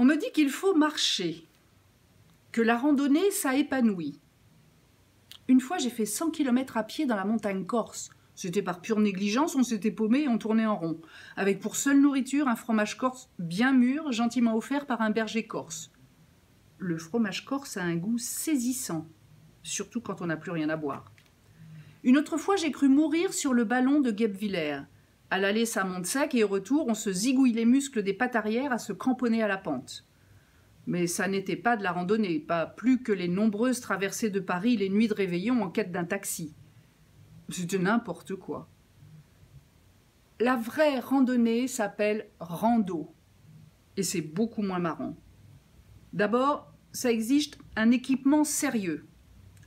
On me dit qu'il faut marcher, que la randonnée, ça épanouit. Une fois, j'ai fait 100 km à pied dans la montagne corse. C'était par pure négligence, on s'était paumé et on tournait en rond, avec pour seule nourriture un fromage corse bien mûr, gentiment offert par un berger corse. Le fromage corse a un goût saisissant, surtout quand on n'a plus rien à boire. Une autre fois, j'ai cru mourir sur le ballon de Guebwiller. À l'aller, ça monte sec et au retour, on se zigouille les muscles des pattes arrière à se cramponner à la pente. Mais ça n'était pas de la randonnée, pas plus que les nombreuses traversées de Paris les nuits de réveillon en quête d'un taxi. C'était n'importe quoi. La vraie randonnée s'appelle rando. Et c'est beaucoup moins marrant. D'abord, ça exige un équipement sérieux.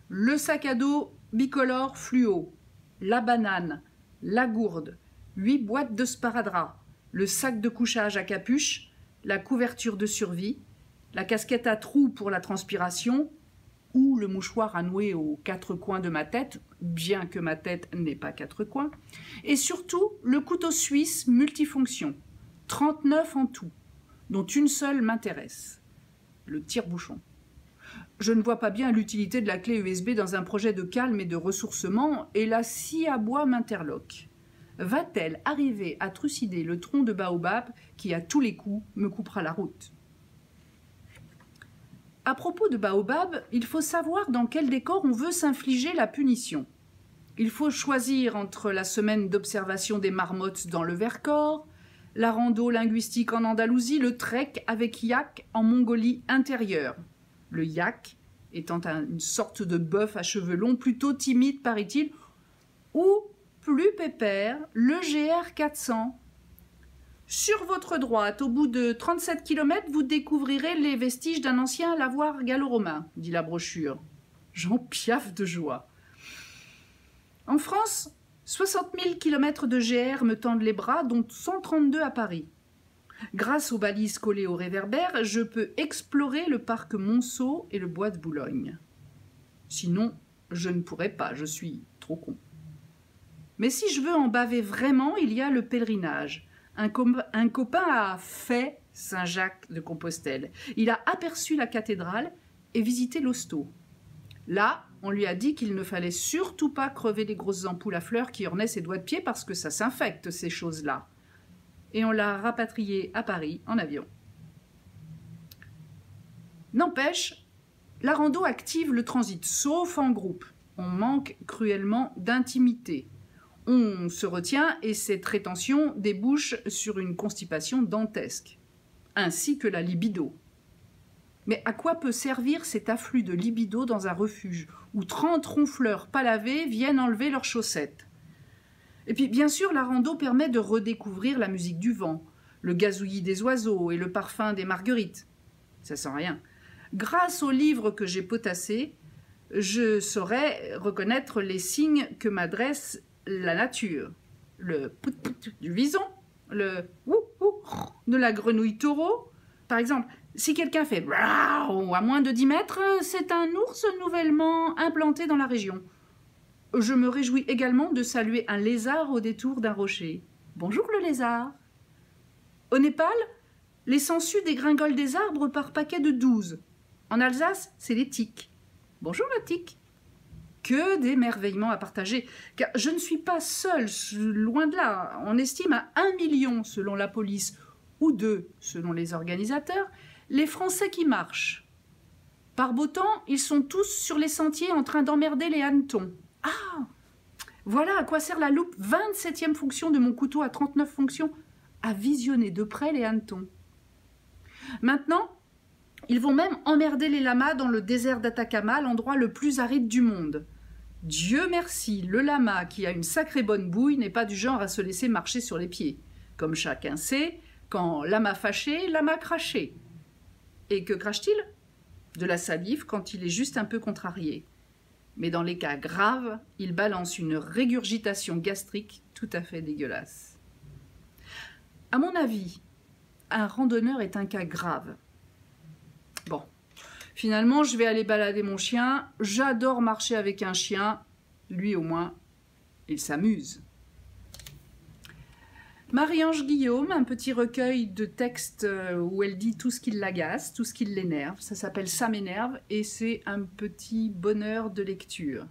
Le sac à dos bicolore fluo, la banane, la gourde, 8 boîtes de sparadrap, le sac de couchage à capuche, la couverture de survie, la casquette à trous pour la transpiration ou le mouchoir à nouer aux 4 coins de ma tête, bien que ma tête n'ait pas 4 coins, et surtout le couteau suisse multifonction, 39 en tout, dont une seule m'intéresse, le tire-bouchon. Je ne vois pas bien l'utilité de la clé USB dans un projet de calme et de ressourcement, et la scie à bois m'interloque. Va-t-elle arriver à trucider le tronc de baobab qui, à tous les coups, me coupera la route? À propos de baobab, il faut savoir dans quel décor on veut s'infliger la punition. Il faut choisir entre la semaine d'observation des marmottes dans le Vercors, la rando linguistique en Andalousie, le trek avec yak en Mongolie intérieure. Le yak étant une sorte de bœuf à cheveux longs, plutôt timide, paraît-il, ou plus pépère, le GR 400. Sur votre droite, au bout de 37 km, vous découvrirez les vestiges d'un ancien lavoir gallo-romain, dit la brochure. J'en piaffe de joie. En France, 60 000 km de GR me tendent les bras, dont 132 à Paris. Grâce aux balises collées au réverbère, je peux explorer le parc Monceau et le bois de Boulogne. Sinon, je ne pourrais pas, je suis trop con. Mais si je veux en baver vraiment, il y a le pèlerinage. Un copain a fait Saint-Jacques-de-Compostelle. Il a aperçu la cathédrale et visité l'hosto. Là, on lui a dit qu'il ne fallait surtout pas crever les grosses ampoules à fleurs qui ornaient ses doigts de pied parce que ça s'infecte, ces choses-là. Et on l'a rapatrié à Paris en avion. N'empêche, la rando active le transit, sauf en groupe. On manque cruellement d'intimité. On se retient et cette rétention débouche sur une constipation dantesque, ainsi que la libido. Mais à quoi peut servir cet afflux de libido dans un refuge où 30 ronfleurs pas lavés viennent enlever leurs chaussettes? Et puis bien sûr, la rando permet de redécouvrir la musique du vent, le gazouillis des oiseaux et le parfum des marguerites. Ça sent rien. Grâce au livre que j'ai potassé, je saurais reconnaître les signes que m'adresse la nature. Le pout-pout du vison, le wou-wou de la grenouille taureau. Par exemple, si quelqu'un fait braou à moins de 10 mètres, c'est un ours nouvellement implanté dans la région. Je me réjouis également de saluer un lézard au détour d'un rocher. Bonjour le lézard. Au Népal, les sangsues dégringolent des arbres par paquet de 12. En Alsace, c'est les tiques. Bonjour la tique. Que d'émerveillements à partager, car je ne suis pas seule, loin de là. On estime à 1 million selon la police, ou 2 selon les organisateurs, les Français qui marchent. Par beau temps, ils sont tous sur les sentiers en train d'emmerder les hannetons. Ah, voilà à quoi sert la loupe 27e fonction de mon couteau à 39 fonctions, à visionner de près les hannetons. Maintenant, ils vont même emmerder les lamas dans le désert d'Atacama, l'endroit le plus aride du monde. Dieu merci, le lama, qui a une sacrée bonne bouille, n'est pas du genre à se laisser marcher sur les pieds. Comme chacun sait, quand lama fâché, lama craché. Et que crache-t-il? De la salive quand il est juste un peu contrarié. Mais dans les cas graves, il balance une régurgitation gastrique tout à fait dégueulasse. À mon avis, un randonneur est un cas grave. Bon, finalement, je vais aller balader mon chien. J'adore marcher avec un chien. Lui, au moins, il s'amuse. Marie-Ange Guillaume, un petit recueil de textes où elle dit tout ce qui l'agace, tout ce qui l'énerve. Ça s'appelle « Ça m'énerve » et c'est un petit bonheur de lecture.